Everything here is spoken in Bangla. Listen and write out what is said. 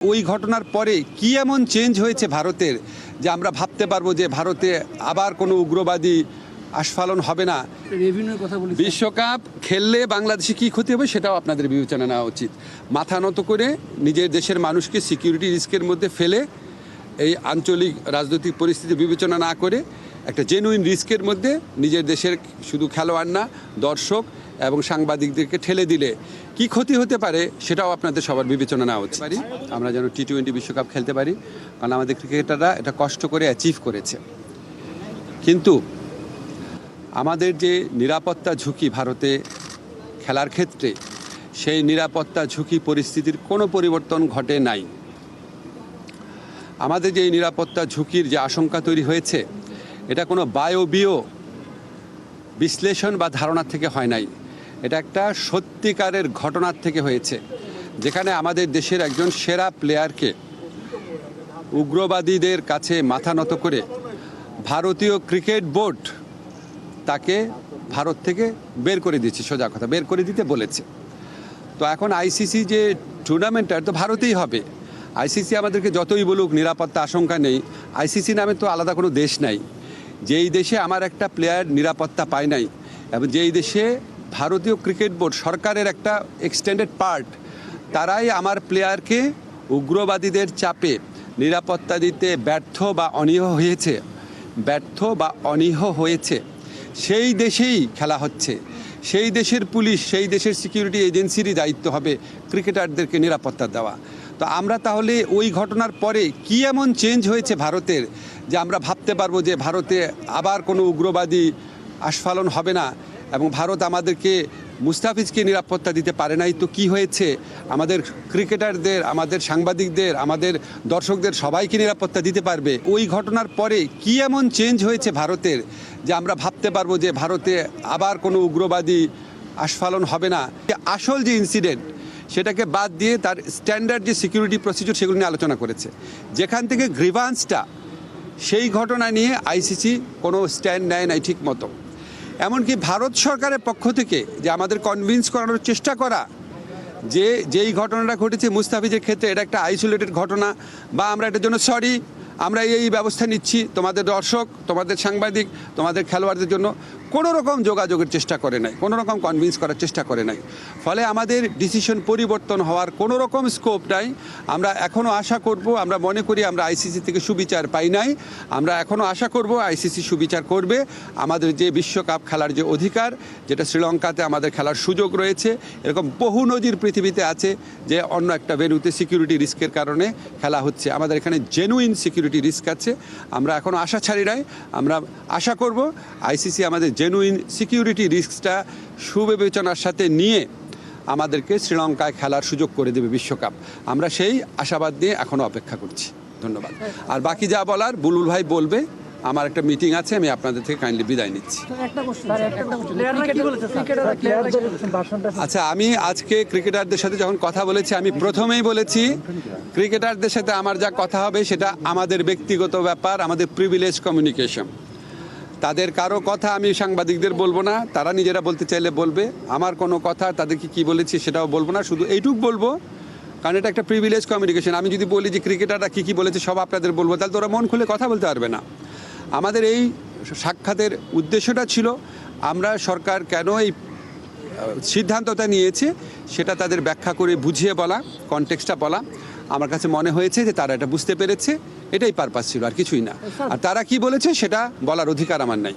ওই ঘটনার পরে কি এমন চেঞ্জ হয়েছে ভারতের যে আমরা ভাবতে পারবো যে ভারতে আবার কোনো উগ্রবাদী আস্ফালন হবে না। বিশ্বকাপ খেললে বাংলাদেশে কি ক্ষতি হবে সেটাও আপনাদের বিবেচনা নেওয়া উচিত। মাথা নত করে নিজের দেশের মানুষকে সিকিউরিটি রিস্কের মধ্যে ফেলে এই আঞ্চলিক রাজনৈতিক পরিস্থিতি বিবেচনা না করে একটা জেনুইন রিস্কের মধ্যে নিজের দেশের শুধু খেলোয়াড় না, দর্শক এবং সাংবাদিকদেরকে ঠেলে দিলে কি ক্ষতি হতে পারে সেটাও আপনাদের সবার বিবেচনা নেওয়া উচিত। আমরা যেন T20 বিশ্বকাপ খেলতে পারি, কারণ আমাদের ক্রিকেটাররা এটা কষ্ট করে অ্যাচিভ করেছে। কিন্তু আমাদের যে নিরাপত্তা ঝুঁকি ভারতে খেলার ক্ষেত্রে, সেই নিরাপত্তা ঝুঁকি পরিস্থিতির কোনো পরিবর্তন ঘটে নাই। আমাদের যে নিরাপত্তা ঝুঁকির যে আশঙ্কা তৈরি হয়েছে, এটা কোনো বায়বীয় বিশ্লেষণ বা ধারণা থেকে হয় নাই। এটা একটা সত্যিকারের ঘটনার থেকে হয়েছে, যেখানে আমাদের দেশের একজন সেরা প্লেয়ারকে উগ্রবাদীদের কাছে মাথা নত করে ভারতীয় ক্রিকেট বোর্ড তাকে ভারত থেকে বের করে দিচ্ছে, সোজা কথা বের করে দিতে বলেছে। তো এখন আইসিসি যে টুর্নামেন্টটা তো ভারতেই হবে। আইসিসি আমাদেরকে যতই বলুক নিরাপত্তা আশঙ্কা নেই, আইসিসি নামে তো আলাদা কোনো দেশ নাই। যেই দেশে আমার একটা প্লেয়ার নিরাপত্তা পায় নাই, এবং যেই দেশে ভারতীয় ক্রিকেট বোর্ড সরকারের একটা এক্সটেন্ডেড পার্ট, তারাই আমার প্লেয়ারকে উগ্রবাদীদের চাপে নিরাপত্তা দিতে ব্যর্থ বা অনীহ হয়েছে, সেই দেশেই খেলা হচ্ছে। সেই দেশের পুলিশ, সেই দেশের সিকিউরিটি এজেন্সিরই দায়িত্ব হবে ক্রিকেটারদেরকে নিরাপত্তা দেওয়া। তো আমরা তাহলে ওই ঘটনার পরে কি এমন চেঞ্জ হয়েছে ভারতের যে আমরা ভাবতে পারবো যে ভারতে আবার কোনো উগ্রবাদী আস্ফালন হবে না, এবং ভারত আমাদেরকে মুস্তাফিজকে নিরাপত্তা দিতে পারে নাই। তো কি হয়েছে? আমাদের ক্রিকেটারদের, আমাদের সাংবাদিকদের, আমাদের দর্শকদের সবাইকে নিরাপত্তা দিতে পারবে। ওই ঘটনার পরে কি এমন চেঞ্জ হয়েছে ভারতের যে আমরা ভাবতে পারবো যে ভারতে আবার কোনো উগ্রবাদী আস্ফালন হবে না। আসল যে ইনসিডেন্ট, সেটাকে বাদ দিয়ে তার স্ট্যান্ডার্ড যে সিকিউরিটি প্রসিডিউর সেগুলো নিয়ে আলোচনা করেছে। যেখান থেকে গ্রিভান্সটা, সেই ঘটনা নিয়ে আইসিসি কোনো স্ট্যান্ড নেয় নাই ঠিক মতো। এমনকি ভারত সরকারের পক্ষ থেকে যে আমাদের কনভিন্স করানোর চেষ্টা করা যে যেই ঘটনাটা ঘটেছে মুস্তাফিজের ক্ষেত্রে এটা একটা আইসোলেটেড ঘটনা, বা আমরা এটার জন্য সরি, আমরা এই ব্যবস্থা নিচ্ছি, তোমাদের দর্শক, তোমাদের সাংবাদিক, তোমাদের খেলোয়াড়দের জন্য কোনো রকম যোগাযোগের চেষ্টা করে নাই, কোনো রকম কনভিন্স করার চেষ্টা করে নাই। ফলে আমাদের ডিসিশন পরিবর্তন হওয়ার কোনো রকম স্কোপ নাই। আমরা এখনও আশা করব, আমরা মনে করি আমরা আইসিসি থেকে সুবিচার পাই নাই, আমরা এখনও আশা করব আইসিসি সুবিচার করবে। আমাদের যে বিশ্বকাপ খেলার যে অধিকার, যেটা শ্রীলঙ্কাতে আমাদের খেলার সুযোগ রয়েছে, এরকম বহু নজির পৃথিবীতে আছে যে অন্য একটা ভেন্যুতে সিকিউরিটি রিস্কের কারণে খেলা হচ্ছে। আমাদের এখানে জেনুইন সিকিউরিটি রিস্ক আছে। আমরা এখনও আশা ছাড়ি নাই। আমরা আশা করব আইসিসি আমাদের জেনুইন সিকিউরিটি রিস্কটা সুবিবেচনার সাথে নিয়ে আমাদেরকে শ্রীলঙ্কায় খেলার সুযোগ করে দেবে বিশ্বকাপ। আমরা সেই আশাবাদ নিয়ে এখনও অপেক্ষা করছি। ধন্যবাদ। আর বাকি যা বলার বুলবুল ভাই বলবে। আমার একটা মিটিং আছে, আমি আপনাদের থেকে কাইন্ডলি বিদায় নিচ্ছি। আচ্ছা, আমি আজকে ক্রিকেটারদের সাথে যখন কথা বলেছি, আমি প্রথমেই বলেছি ক্রিকেটারদের সাথে আমার যা কথা হবে সেটা আমাদের ব্যক্তিগত ব্যাপার, আমাদের প্রিভিলেজ কমিউনিকেশন। তাদের কারো কথা আমি সাংবাদিকদের বলবো না, তারা নিজেরা বলতে চাইলে বলবে। আমার কোনো কথা তাদেরকে কি বলেছি সেটাও বলবো না, শুধু এইটুক বলবো, কারণ এটা একটা প্রিভিলেজ কমিউনিকেশন। আমি যদি বলি যে ক্রিকেটাররা কী বলেছে সব আপনাদের বলবো, তাহলে তো ওরা মন খুলে কথা বলতে পারবে না। আমাদের এই সাক্ষাতের উদ্দেশ্যটা ছিল আমরা সরকার কেন এই সিদ্ধান্তটা নিয়েছে সেটা তাদের ব্যাখ্যা করে বুঝিয়ে বলা, কনটেক্সটটা বলা। আমার কাছে মনে হয়েছে যে তারা এটা বুঝতে পেরেছে, এটাই পারপাস ছিল, আর কিছুই না। আর তারা কি বলেছে সেটা বলার অধিকার আমার নাই।